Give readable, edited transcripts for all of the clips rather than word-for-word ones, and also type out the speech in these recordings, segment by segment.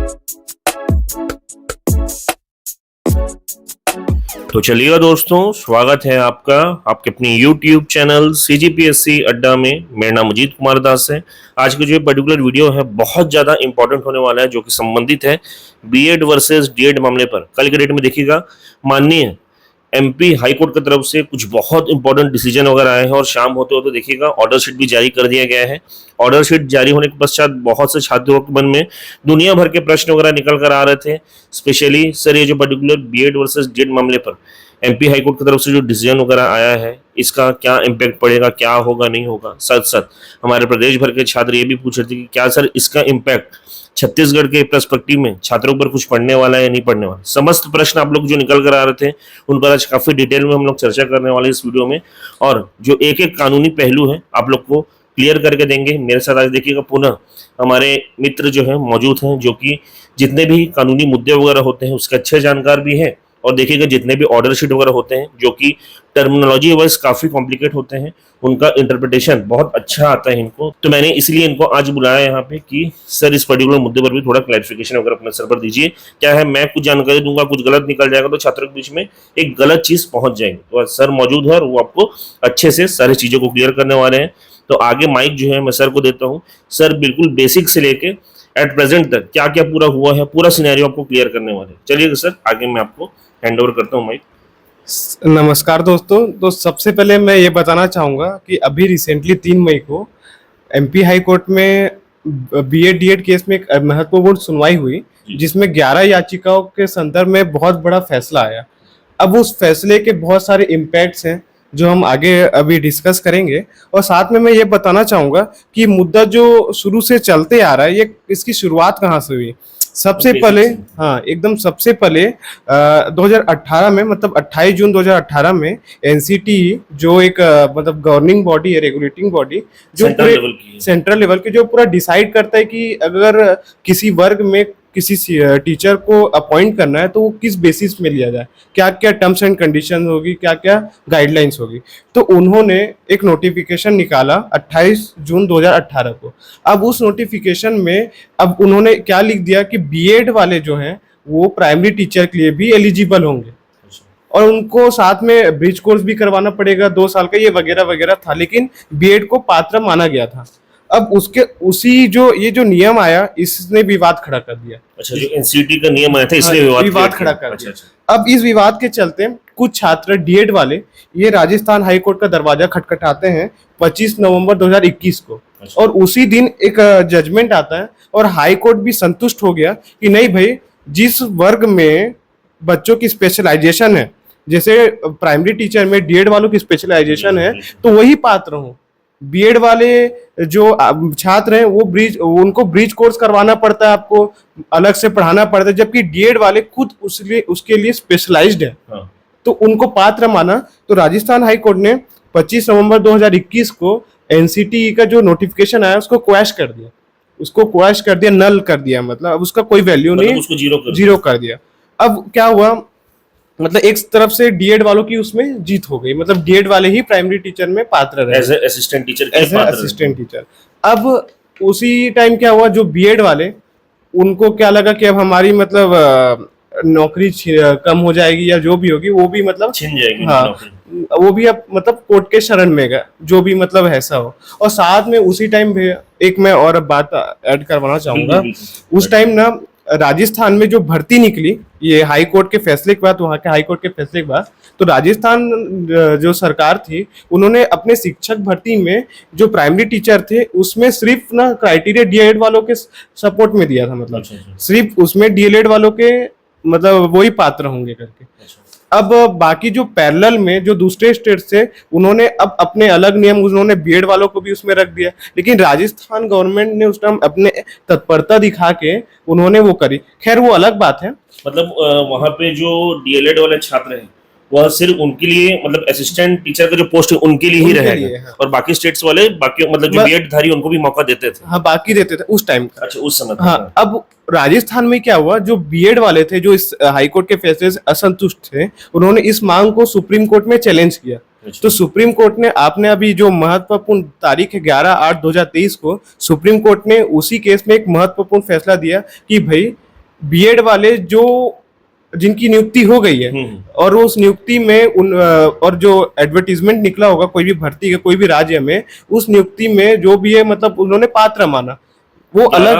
तो चलिएगा दोस्तों, स्वागत है आपका आपके अपने YouTube चैनल CGPSC अड्डा में। मेरा नाम अजीत कुमार दास है। आज की जो पर्टिकुलर वीडियो है बहुत ज़्यादा इंपॉर्टेंट होने वाला है, जो कि संबंधित है बीएड वर्सेस डीएड मामले पर। कल के डेट में देखिएगा, माननीय MP हाई कोर्ट की तरफ से कुछ बहुत इंपॉर्टेंट डिसीजन वगैरह आए हैं और शाम होते होते देखिएगा ऑर्डर शीट भी जारी कर दिया गया है। ऑर्डर शीट जारी होने के पश्चात बहुत से छात्रों के मन में दुनिया भर के प्रश्न वगैरह निकल कर आ रहे थे। स्पेशली सर, ये जो पर्टिकुलर बीएड वर्सेस डीएड मामले पर MP हाई कोर्ट की तरफ से जो डिसीजन वगैरह आया है, इसका क्या इम्पैक्ट पड़ेगा, क्या होगा नहीं होगा। साथ साथ हमारे प्रदेश भर के छात्र ये भी पूछ रहे थे कि क्या सर इसका इम्पैक्ट छत्तीसगढ़ के पर्सपेक्टिव में छात्रों पर कुछ पढ़ने वाला है या नहीं पढ़ने वाला। समस्त प्रश्न आप लोग जो निकल कर आ रहे थे उन पर आज काफी डिटेल में हम लोग चर्चा करने वाले इस वीडियो में, और जो एक एक कानूनी पहलू है आप लोग को क्लियर करके देंगे। मेरे साथ आज देखिएगा पुनः हमारे मित्र जो है मौजूद हैं, जो कि जितने भी कानूनी मुद्दे वगैरह होते हैं उसके अच्छे जानकार भी हैं, और देखिएगा जितने भी ऑर्डर शीट वगैरह होते हैं जो कि टर्मिनोलॉजी वाइज काफी कॉम्प्लिकेट होते हैं, उनका इंटरप्रिटेशन बहुत अच्छा आता है इनको। तो मैंने इसलिए इनको आज बुलाया यहाँ पे कि सर इस पर्टिकुलर मुद्दे पर भी थोड़ा क्लैरिफिकेशन वगैरह अपने सर पर दीजिए। क्या है, मैं कुछ जानकारी दूंगा, कुछ गलत निकल जाएगा तो छात्रों के बीच में एक गलत चीज पहुंच जाएगी। तो आज सर मौजूद है और वो आपको अच्छे से सारी चीजों को क्लियर करने वाले हैं। तो आगे माइक जो है मैं सर को देता हूँ। सर बिल्कुल बेसिक से लेके एट प्रेजेंट तक क्या क्या पूरा हुआ है, पूरा सिनेरियो आपको क्लियर करने वाले हैं। चलिए सर, आगे मैं आपको हैंड ओवर करता हूँ माइक। नमस्कार दोस्तों। तो सबसे पहले मैं ये बताना चाहूँगा कि अभी रिसेंटली 3 मई को MP हाई कोर्ट में बीएड डीएड केस में एक महत्वपूर्ण सुनवाई हुई, जिसमें 11 याचिकाओं के संदर्भ में बहुत बड़ा फैसला आया। अब उस फैसले के बहुत सारे इम्पैक्ट्स हैं जो हम आगे अभी डिस्कस करेंगे, और साथ में मैं ये बताना चाहूँगा कि मुद्दा जो शुरू से चलते आ रहा है, ये इसकी शुरुआत कहाँ से हुई। सबसे पहले एकदम सबसे पहले 2018 में, मतलब 28 जून 2018 में NCT जो एक मतलब गवर्निंग बॉडी है, रेगुलेटिंग बॉडी, जो सेंट्रल लेवल की, जो पूरा डिसाइड करता है कि अगर किसी वर्ग में किसी टीचर को अपॉइंट करना है तो वो किस बेसिस में लिया जाए, क्या क्या टर्म्स एंड कंडीशन होगी, क्या क्या गाइडलाइंस होगी। तो उन्होंने एक नोटिफिकेशन निकाला 28 जून 2018 को। अब उस नोटिफिकेशन में अब उन्होंने क्या लिख दिया कि बीएड वाले जो हैं वो प्राइमरी टीचर के लिए भी एलिजिबल होंगे, और उनको साथ में ब्रिज कोर्स भी करवाना पड़ेगा 2 साल का, ये वगैरह वगैरह था, लेकिन बीएड को पात्र माना गया था। अब उसके उसी जो ये जो नियम आया, इसने विवाद खड़ा कर दिया। अच्छा, जो NCT का नियम आया था इसलिए विवाद खड़ा कर दिया। अब इस विवाद के चलते कुछ छात्र डीएड वाले ये राजस्थान हाई कोर्ट का दरवाजा खटखटाते हैं 25 नवंबर 2021 को, और उसी दिन एक जजमेंट आता है और हाई कोर्ट भी संतुष्ट हो गया कि नहीं भाई, जिस वर्ग में बच्चों की स्पेशलाइजेशन है, जैसे प्राइमरी टीचर में डीएड वालों की स्पेशलाइजेशन है, तो वही पात्र हो। बीएड वाले जो छात्र हैं वो उनको ब्रिज कोर्स करवाना पड़ता है, आपको अलग से पढ़ाना पड़ता है, जबकि डीएड वाले खुद उसके लिए स्पेशलाइज्ड है। तो उनको पात्र माना। तो राजस्थान हाई कोर्ट ने 25 नवंबर 2021 को NCT का जो नोटिफिकेशन आया उसको क्वैश कर दिया, नल कर दिया, मतलब अब उसका कोई वैल्यू नहीं, उसको जीरो कर दिया। अब क्या हुआ, मतलब एक तरफ से डीएड वालों की उसमें जीत हो गई, मतलब डीएड वाले ही प्राइमरी टीचर में पात्र रहे, एज असिस्टेंट टीचर। अब उसी टाइम क्या हुआ, जो बीएड वाले, उनको क्या लगा कि अब हमारी मतलब नौकरी कम हो जाएगी या जो भी होगी वो भी मतलब छिन जाएगी। वो भी अब मतलब कोर्ट के शरण में गया, जो भी मतलब ऐसा हो। और साथ में उसी टाइम एक मैं और बात ऐड करवाना चाहूंगा। उस टाइम ना राजस्थान में जो भर्ती निकली, ये हाई कोर्ट के फैसले के बाद, वहाँ के हाई कोर्ट के फैसले के बाद, तो राजस्थान जो सरकार थी उन्होंने अपने शिक्षक भर्ती में जो प्राइमरी टीचर थे उसमें सिर्फ ना क्राइटेरिया डीएड वालों के सपोर्ट में दिया था, मतलब सिर्फ उसमें डीएलएड वालों के मतलब वही पात्र होंगे करके। अब बाकी जो पैरेलल में जो दूसरे स्टेट से, उन्होंने अब अपने अलग नियम उन्होंने बीएड वालों को भी उसमें रख दिया, लेकिन राजस्थान गवर्नमेंट ने उस टाइम अपने तत्परता दिखा के उन्होंने वो करी। खैर वो अलग बात है। मतलब वहाँ पे जो डीएलएड वाले छात्र हैं वह सिर्फ उनके लिए, मतलब असिस्टेंट टीचर का जो पोस्ट है उनके लिए ही रहेगा। हाँ। और बाकी स्टेट्स वाले, बाकी मतलब जो बीएड धारी उनको भी मौका देते थे। हाँ, बाकी देते थे उस टाइम। अच्छा, उस समय। हाँ, अब राजस्थान में क्या हुआ, जो बीएड वाले थे जो इस हाई कोर्ट के फैसले से असंतुष्ट थे, उन्होंने इस मांग को सुप्रीम कोर्ट में चैलेंज किया। तो सुप्रीम कोर्ट ने, आपने अभी जो महत्वपूर्ण तारीख है 11/8/2023 को, सुप्रीम कोर्ट ने उसी केस में एक महत्वपूर्ण फैसला दिया कि भाई बीएड वाले जो जिनकी नियुक्ति हो गई है और उस नियुक्ति में और जो एडवर्टीजमेंट निकला होगा कोई भी भर्ती का कोई भी राज्य में, उस नियुक्ति में जो भी है मतलब उन्होंने पात्र माना, वो अलग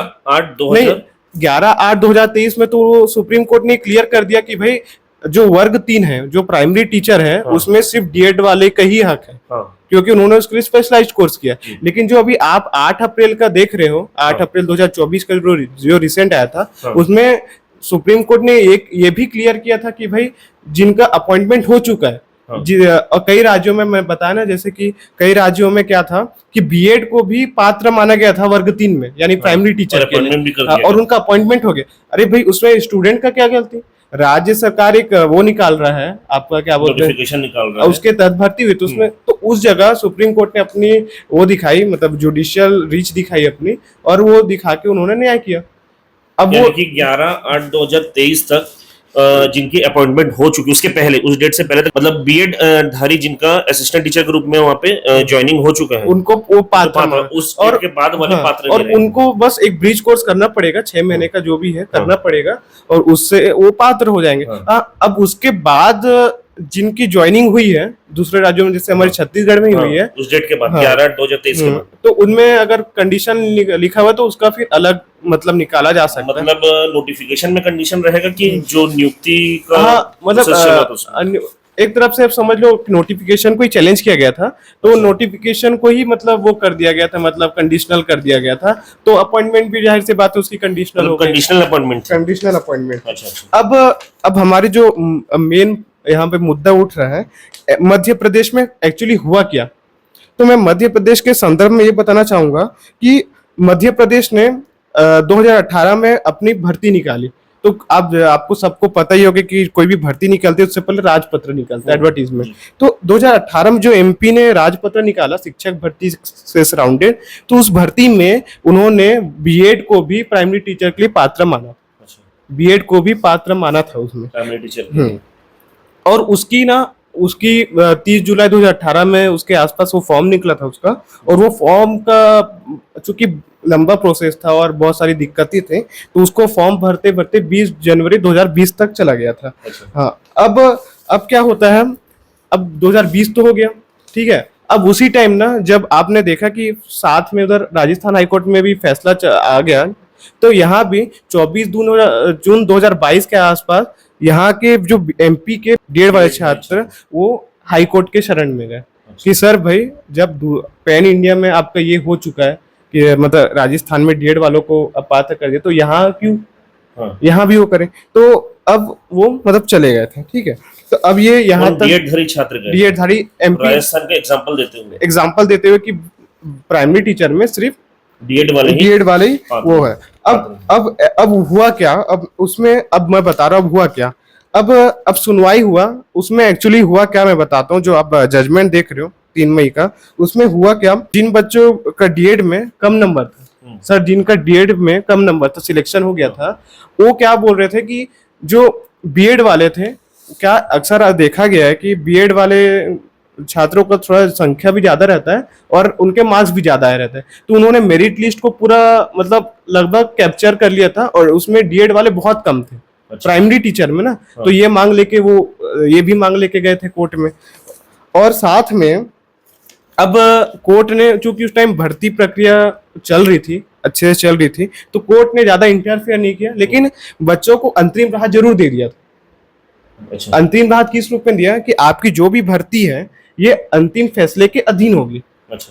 11/8/2023 में तो सुप्रीम कोर्ट ने क्लियर कर दिया कि भाई जो वर्ग 3 है, जो प्राइमरी टीचर है, उसमें सिर्फ डीएड वाले का ही हक है, क्योंकि उन्होंने उसके लिए स्पेशलाइज्ड कोर्स किया। लेकिन जो अभी आप 8 अप्रैल का देख रहे हो, 8 अप्रैल 2024 का जो रिसेंट आया था, उसमें सुप्रीम कोर्ट ने ये भी क्लियर किया था कि भाई जिनका अपॉइंटमेंट हो चुका है, और कई राज्यों में मैं बताया ना, जैसे कि कई राज्यों में क्या था कि बीएड को भी पात्र माना गया था वर्ग 3 में, यानी प्राइमरी टीचर के लिए, और उनका अपॉइंटमेंट हो गया। अरे भाई उसमें स्टूडेंट का क्या गलती? राज्य सरकार एक वो निकाल रहा है, आपका क्या बोलते हैं, निकाल रहा है, उसके तहत भर्ती हुई, तो उसमें तो उस जगह सुप्रीम कोर्ट ने अपनी वो दिखाई, मतलब जुडिशियल रीच दिखाई अपनी, और वो दिखा के उन्होंने न्याय किया। अब वो 11/8/2023 तक जिनकी अपॉइंटमेंट हो चुकी, उसके पहले, उस डेट से पहले तक, मतलब बीएड धारी जिनका असिस्टेंट टीचर के रूप में वहाँ पे ज्वाइनिंग हो चुका है, उनको वो पात्र, उस और के बाद वाले पात्र, और उनको बस एक ब्रिज कोर्स करना पड़ेगा, 6 महीने का जो भी है करना पड़ेगा, और उससे वो पात्र हो जाएंगे। अब उसके बाद जिनकी ज्वाइनिंग हुई है दूसरे राज्यों में, जैसे हमारे छत्तीसगढ़ में ही हुई है उस डेट के बाद, 11/8/2023 के बाद, तो उनमें अगर कंडीशन लिखा हुआ तो उसका फिर अलग मतलब निकाला जा सकता है। मतलब नोटिफिकेशन में कंडीशन रहेगा कि जो नियुक्ति का मतलब एक तरफ से आप समझ लो नोटिफिकेशन को ही चैलेंज किया गया था, तो नोटिफिकेशन को ही मतलब वो कर दिया गया था, मतलब कंडीशनल कर दिया गया था, तो अपॉइंटमेंट भी जाहिर सी बात है उसकी कंडीशनल हो गई, कंडीशनल अपॉइंटमेंट। अब हमारे जो मेन यहाँ पे मुद्दा उठ रहा है, मध्य प्रदेश में एक्चुअली हुआ क्या, तो मैं मध्य प्रदेश के संदर्भ में ये बताना चाहूंगा कि मध्य प्रदेश ने 2018 में अपनी भर्ती निकाली। तो आपको सबको पता ही होगा कि कोई भी भर्ती निकलती है उससे पहले राजपत्र निकलता है, एडवर्टीजमेंट। तो 2018 में जो एमपी ने राजपत्र निकाला शिक्षक भर्ती से सराउंडेड, तो उस भर्ती में उन्होंने बीएड को भी प्राइमरी टीचर के लिए पात्र माना, बीएड को भी पात्र माना था उसमें प्राइमरी टीचर। और उसकी 30 जुलाई 2018 में उसके आसपास वो फॉर्म निकला था उसका, और वो फॉर्म का चूंकि लंबा प्रोसेस था और बहुत सारी दिक्कतें थी, तो उसको फॉर्म भरते भरते 20 जनवरी 2020 तक चला गया था। हाँ, अब क्या होता है, अब 2020 तो हो गया, ठीक है। अब उसी टाइम ना जब आपने देखा कि साथ में उधर राजस्थान हाईकोर्ट में भी फैसला आ गया, तो यहाँ भी 24 जून 2022 के आसपास यहाँ के जो एमपी के बीएड वाले छात्र वो हाई कोर्ट के शरण में गए कि सर भाई जब पैन इंडिया में आपका ये हो चुका है कि मतलब राजस्थान में डीएड वालों को अपात्र कर दिया, तो यहाँ क्यों, यहाँ भी वो करें। तो अब वो मतलब चले गए थे, ठीक है। तो अब ये यहाँ तक डीएड धारी छात्र गए, डीएड धारी एमपी, राजस्थान का एग्जांपल देते हुए कि प्राइमरी टीचर में सिर्फ डीएड वाले ही वो है। अब हुआ क्या, अब उसमें अब मैं बता रहा हूँ हुआ क्या। अब सुनवाई हुआ, उसमें एक्चुअली हुआ क्या मैं बताता हूँ। जो आप जजमेंट देख रहे हो 3 मई का, उसमें हुआ क्या, जिन बच्चों का डीएड में कम नंबर था, सर जिनका डीएड में कम नंबर था, सिलेक्शन हो गया था, वो क्या बोल रहे थे कि जो बीएड वाले थे, क्या अक्सर देखा गया है कि बीएड वाले छात्रों का थोड़ा संख्या भी ज्यादा रहता है और उनके मार्क्स भी ज्यादा आए रहते हैं, तो उन्होंने मेरिट लिस्ट को पूरा मतलब लगभग कैप्चर कर लिया था, और उसमें डीएड वाले बहुत कम थे प्राइमरी टीचर में ना। तो ये मांग लेके ये भी मांग लेके गए थे कोर्ट में। और साथ में अब कोर्ट ने, चूंकि उस टाइम भर्ती प्रक्रिया चल रही थी, अच्छे से चल रही थी, तो कोर्ट ने ज्यादा इंटरफेयर नहीं किया, लेकिन बच्चों को अंतरिम राहत जरूर दे दिया था। अंतिम राहत किस रूप में दिया कि आपकी जो भी भर्ती है ये अंतिम फैसले के अधीन होगी।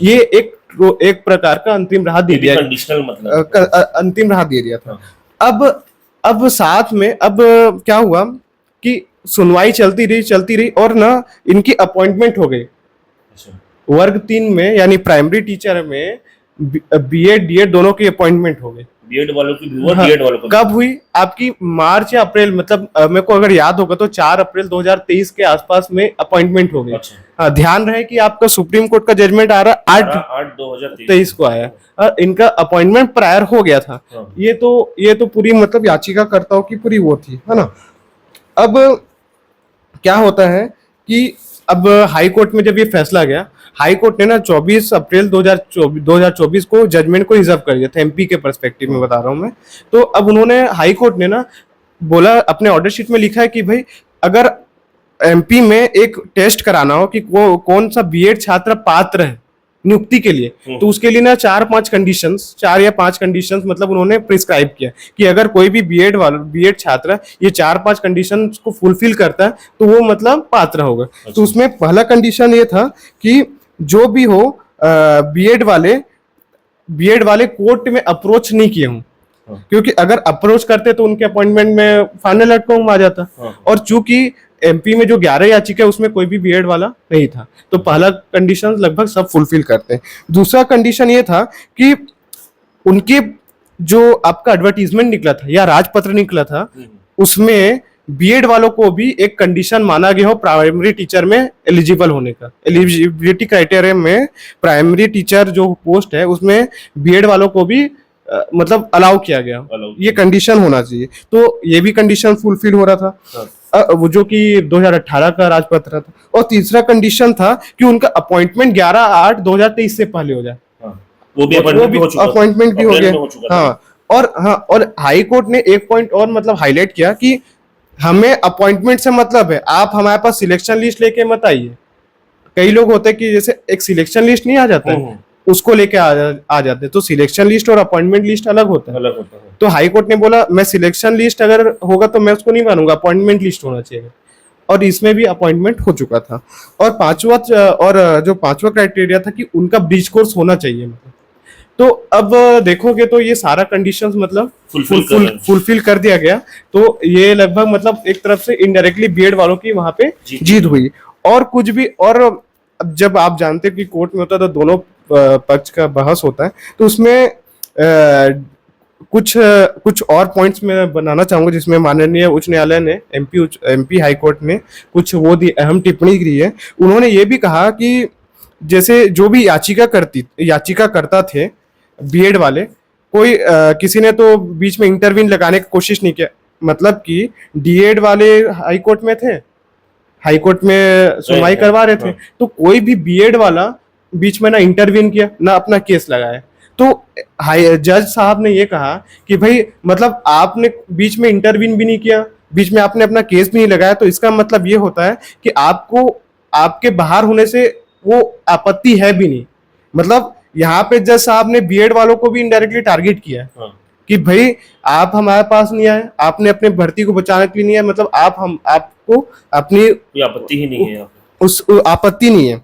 ये एक प्रकार का अंतिम राहत दे दिया, अंतिम राहत दे दिया था। अब साथ में अब क्या हुआ कि सुनवाई चलती रही और ना इनकी अपॉइंटमेंट हो गई वर्ग 3 में, यानी प्राइमरी टीचर में बीएड डीएड दोनों की अपॉइंटमेंट हो गई। बीएड वालों की भी हुआ, डीएड वालों की कब हुई, आपकी मार्च या अप्रैल, मतलब मेरे को अगर याद होगा तो 4 अप्रैल 2023 के आसपास में अपॉइंटमेंट हो गई। हाँ, ध्यान रहे कि आपका सुप्रीम कोर्ट का जजमेंट आ रहा 8/2023 को आया, और इनका अपॉइंटमेंट प्रायर हो गया था। ये तो पूरी मतलब याचिकाकर्ताओं की पूरी वो थी, है ना। अब क्या होता है कि अब हाई कोर्ट में जब ये फैसला गया, हाई कोर्ट ने ना 24 अप्रैल 2024 को जजमेंट को रिजर्व कर दिया था, एमपी के पर्सपेक्टिव में बता रहा हूं मैं। तो अब उन्होंने हाई कोर्ट ने ना बोला, अपने ऑर्डर शीट में लिखा है कि भाई अगर एमपी में एक टेस्ट कराना हो कि कौन सा बीएड छात्र पात्र है नियुक्ति के लिए, तो उसके लिए ना 4 या 5 कंडीशंस मतलब उन्होंने प्रिस्क्राइब किया कि अगर कोई भी बीएड छात्र ये 4-5 कंडीशन को फुलफिल करता है तो वो मतलब पात्र होगा। तो उसमें पहला कंडीशन ये था कि जो भी हो बीएड वाले कोर्ट में अप्रोच नहीं किए हों, क्योंकि अगर अप्रोच करते तो उनके अपॉइंटमेंट में फाइनल आउटकम आ जाता। और चूंकि एमपी में जो 11 याचिका है उसमें कोई भी बीएड वाला नहीं था, तो पहला कंडीशन लगभग सब फुलफिल करते हैं। दूसरा कंडीशन ये था कि उनके जो आपका एडवर्टीजमेंट निकला था या राजपत्र निकला था, उसमें बीएड वालों को भी एक कंडीशन माना गया हो प्राइमरी टीचर में एलिजिबल होने का। एलिजिबिलिटी क्राइटेरिया में प्राइमरी टीचर जो पोस्ट है उसमें बीएड वालों को भी मतलब अलाउ किया गया, ये कंडीशन होना चाहिए। तो ये भी कंडीशन फुलफिल हो रहा था, वो जो कि 2018 का राजपत्र था। और तीसरा कंडीशन था कि उनका अपॉइंटमेंट 11/8/2023 से पहले हो जाए, वो भी अपॉइंटमेंट भी हो गया। हाँ, और हाई कोर्ट ने एक पॉइंट और मतलब हाईलाइट किया कि हमें अपॉइंटमेंट से मतलब है, आप हमारे पास सिलेक्शन लिस्ट लेके मत आइए। कई लोग होते हैं कि जैसे एक सिलेक्शन लिस्ट नहीं आ जाता है, उसको लेके आ जाते हैं, तो सिलेक्शन लिस्ट और अपॉइंटमेंट लिस्ट अलग होता है। तो हाई कोर्ट ने बोला मैं सिलेक्शन लिस्ट अगर होगा तो मैं उसको नहीं मानूंगा, अपॉइंटमेंट लिस्ट होना चाहिए। और इसमें भी अपॉइंटमेंट हो चुका था। और पांचवा क्राइटेरिया था कि उनका ब्रीच कोर्स होना चाहिए। मतलब तो अब देखोगे तो ये सारा कंडीशंस मतलब फुलफिल कर दिया गया। तो ये लगभग मतलब एक तरफ से इनडायरेक्टली बीएड वालों की वहां पे जीत हुई। और कुछ भी, और अब जब आप जानते हो कि कोर्ट में होता है तो दोनों पक्ष का बहस होता है, तो उसमें कुछ और पॉइंट्स में बनाना चाहूंगा जिसमें माननीय उच्च न्यायालय ने एमपी हाई कोर्ट ने कुछ अहम टिप्पणी की है। उन्होंने ये भी कहा कि जैसे जो भी याचिका करता थे बीएड वाले, कोई किसी ने तो बीच में इंटरवीन लगाने की कोशिश नहीं किया। मतलब कि डीएड वाले हाई कोर्ट में थे, हाई कोर्ट में सुनवाई करवा रहे थे, तो कोई भी बीएड वाला बीच में ना इंटरवीन किया ना अपना केस लगाया। तो जज साहब ने ये कहा कि भाई मतलब आपने बीच में इंटरवीन भी नहीं किया, बीच में आपने अपना केस भी नहीं लगाया, तो इसका मतलब ये होता है कि आपको आपके बाहर होने से वो आपत्ति है भी नहीं। मतलब यहाँ पे जज साहब ने बीएड वालों को भी इनडायरेक्टली टारगेट किया है कि भाई आप हमारे पास नहीं आए, आपने अपने भर्ती को बचाने के लिए नहीं आए, मतलब आपको अपनी आपत्ति ही नहीं है, उस आपत्ति नहीं है।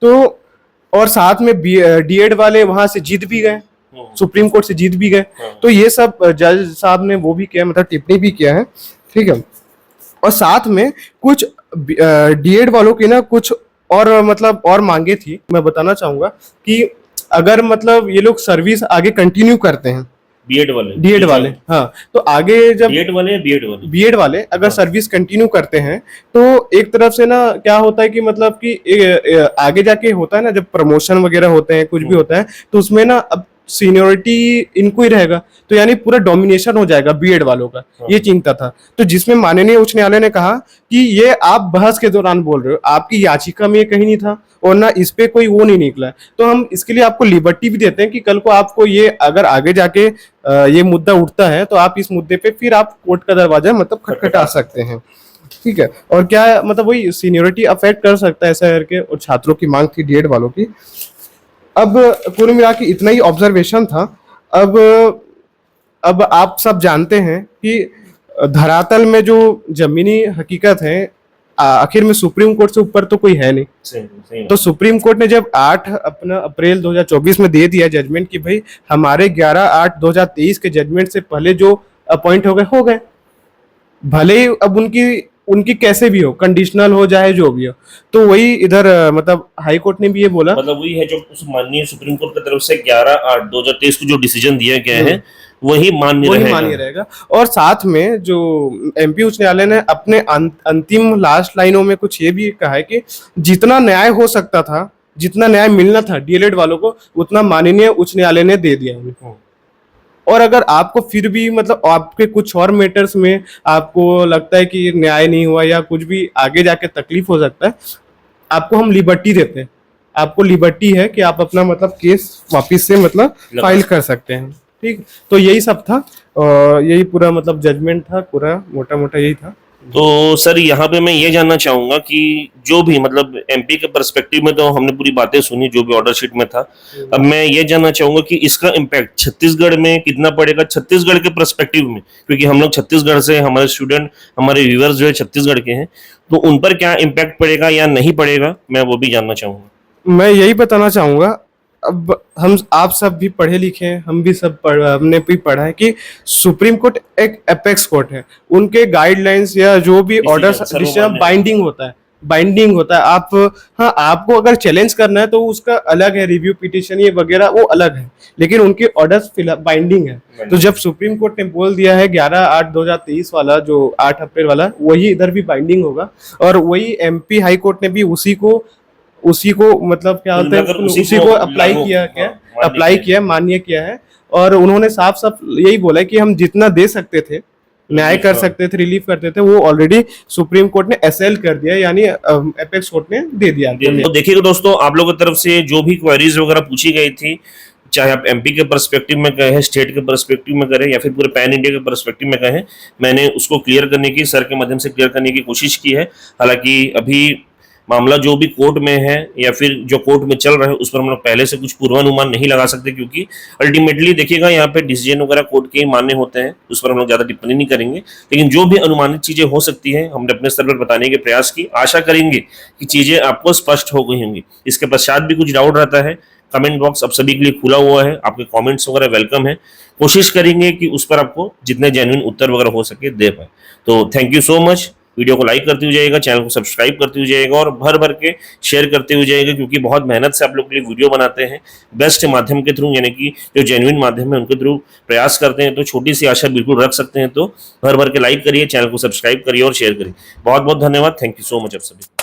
तो और साथ में डीएड वाले वहां से जीत भी गए, सुप्रीम कोर्ट से जीत भी गए। तो ये सब जज साहब ने वो भी किया, मतलब टिप्पणी भी किया है, ठीक है। और साथ में कुछ डीएड वालों की ना कुछ और मतलब और मांगे थी। मैं बताना चाहूंगा कि अगर मतलब ये लोग सर्विस आगे कंटिन्यू करते हैं, डीएड वाले हाँ, तो आगे जब बीएड वाले अगर सर्विस कंटिन्यू करते हैं तो एक तरफ से ना क्या होता है कि मतलब कि आगे जाके होता है ना, जब प्रमोशन वगैरह होते हैं, कुछ भी होता है, तो उसमें ना अब सीनियोरिटी इनको ही रहेगा, तो यानी पूरा डोमिनेशन हो जाएगा बीएड वालों का, ये चिंता था। तो जिसमें माननीय उच्च न्यायालय ने कहा कि ये आप बहस के दौरान बोल रहे हो, आपकी याचिका में ये कहीं नहीं था और ना इस पे कोई वो नहीं निकला, तो हम इसके लिए आपको लिबर्टी भी देते हैं कि कल को आपको ये अगर आगे जाके ये मुद्दा उठता है तो आप इस मुद्दे पे फिर आप कोर्ट का दरवाजा मतलब खटखटा सकते हैं, ठीक है। और क्या मतलब वही सीनियोरिटी अफेक्ट कर सकता है ऐसा करके, और छात्रों की मांग थी डीएड वालों की। अब कुल मिला के इतना ही ऑब्जर्वेशन था। अब आप सब जानते हैं कि धरातल में जो जमीनी हकीकत है, आखिर में सुप्रीम कोर्ट से ऊपर तो कोई है नहीं। सही। तो सुप्रीम कोर्ट ने जब 8 अप्रैल 2024 में दे दिया जजमेंट कि भाई हमारे 11/8/2023 के जजमेंट से पहले जो अपॉइंट हो गए, भले ही अब उनकी कैसे भी हो, कंडीशनल हो जाए जो भी हो, तो वही इधर मतलब हाई कोर्ट ने भी ये बोला, मतलब वही है जो उस माननीय सुप्रीम कोर्ट की तरफ से 11/8/2023 को जो डिसीजन दिया गया है वही मान्य रहेगा। और साथ में जो एमपी उच्च न्यायालय ने अपने अंतिम लास्ट लाइनों में कुछ ये भी कहा है कि जितना न्याय हो सकता था, जितना न्याय मिलना था डीएलएड वालों को, उतना माननीय उच्च न्यायालय ने दे दिया उनको। और अगर आपको फिर भी मतलब आपके कुछ और मैटर्स में आपको लगता है कि न्याय नहीं हुआ या कुछ भी आगे जाके तकलीफ हो सकता है, आपको हम लिबर्टी देते हैं, आपको लिबर्टी है कि आप अपना मतलब केस वापिस से मतलब लगा फाइल कर सकते हैं। ठीक, तो यही सब था और यही पूरा मतलब जजमेंट था, पूरा मोटा मोटा यही था। तो सर यहाँ पे मैं ये जानना चाहूंगा कि जो भी मतलब एमपी के पर्सपेक्टिव में तो हमने पूरी बातें सुनी जो भी ऑर्डर शीट में था। अब मैं ये जानना चाहूंगा कि इसका इम्पैक्ट छत्तीसगढ़ में कितना पड़ेगा, छत्तीसगढ़ के पर्सपेक्टिव में, क्योंकि हम लोग छत्तीसगढ़ से, हमारे स्टूडेंट, हमारे व्यूअर्स जो है छत्तीसगढ़ के हैं, तो उन पर क्या इम्पैक्ट पड़ेगा या नहीं पड़ेगा, मैं वो भी जानना चाहूंगा। मैं यही बताना चाहूंगा, अब हम आप सब भी पढ़े लिखे हैं, हम भी सब हमने भी पढ़ा है कि सुप्रीम कोर्ट एक एपेक्स कोर्ट है। उनके गाइडलाइंस या जो भी ऑर्डर सर्वमान्य बाइंडिंग होता है, बाइंडिंग होता है। आप, हाँ, आपको अगर चैलेंज करना है तो उसका अलग है, रिव्यू पिटीशन ये वगैरह वो अलग है, लेकिन उनके ऑर्डर्स बाइंडिंग है। तो जब सुप्रीम कोर्ट ने बोल दिया है 11/8/2023 वाला, जो 8 अप्रैल वाला, वही इधर भी बाइंडिंग होगा। और वही एमपी हाई कोर्ट ने भी उसी को मतलब क्या होता है, उसी को अप्लाई किया, क्या अप्लाई किया, मान्य किया है। और उन्होंने साफ साफ यही बोला है कि हम जितना दे सकते थे, न्याय कर सकते थे, रिलीफ करते थे, वो ऑलरेडी सुप्रीम कोर्ट ने एसएल कर दिया, यानी एपेक्स कोर्ट ने दे दिया। तो देखिएगा दोस्तों, आप लोगों की तरफ से जो भी क्वेरीज वगैरह पूछी गई थी, चाहे आप एमपी के पर्सपेक्टिव में कहें, स्टेट के पर्सपेक्टिव में करें, या फिर पूरे पैन इंडिया के पर्सपेक्टिव में कहें, मैंने उसको क्लियर करने की, सर के माध्यम से क्लियर करने की कोशिश की है। हालांकि अभी मामला जो भी कोर्ट में है या फिर जो कोर्ट में चल रहा है, उस पर हम लोग पहले से कुछ पूर्वानुमान नहीं लगा सकते, क्योंकि अल्टीमेटली देखिएगा यहाँ पे डिसीजन वगैरह कोर्ट के ही मान्य होते हैं, उस पर हम लोग ज़्यादा टिप्पणी नहीं करेंगे। लेकिन जो भी अनुमानित चीज़ें हो सकती हैं, हमने अपने स्तर पर बताने के प्रयास की, आशा करेंगे कि चीज़ें आपको स्पष्ट हो गई होंगी। इसके पश्चात भी कुछ डाउट रहता है, कमेंट बॉक्स अब सभी के लिए खुला हुआ है, आपके कमेंट्स वगैरह वेलकम है। कोशिश करेंगे कि उस पर आपको जितने जेन्युइन उत्तर वगैरह हो सके दे पाए। तो thank you so much. Video को लाइक करते हुए जाइएगा, चैनल को सब्सक्राइब करते हुए जाइएगा और भर भर के शेयर करते हुए जाइएगा, क्योंकि बहुत मेहनत से आप लोग के लिए वीडियो बनाते हैं, बेस्ट माध्यम के थ्रू, यानी कि जो जेन्युइन माध्यम है उनके थ्रू प्रयास करते हैं। तो छोटी सी आशा बिल्कुल रख सकते हैं। तो भर भर के लाइक करिए, चैनल को सब्सक्राइब करिए और शेयर करिए। बहुत बहुत धन्यवाद। थैंक यू सो मच आप सभी।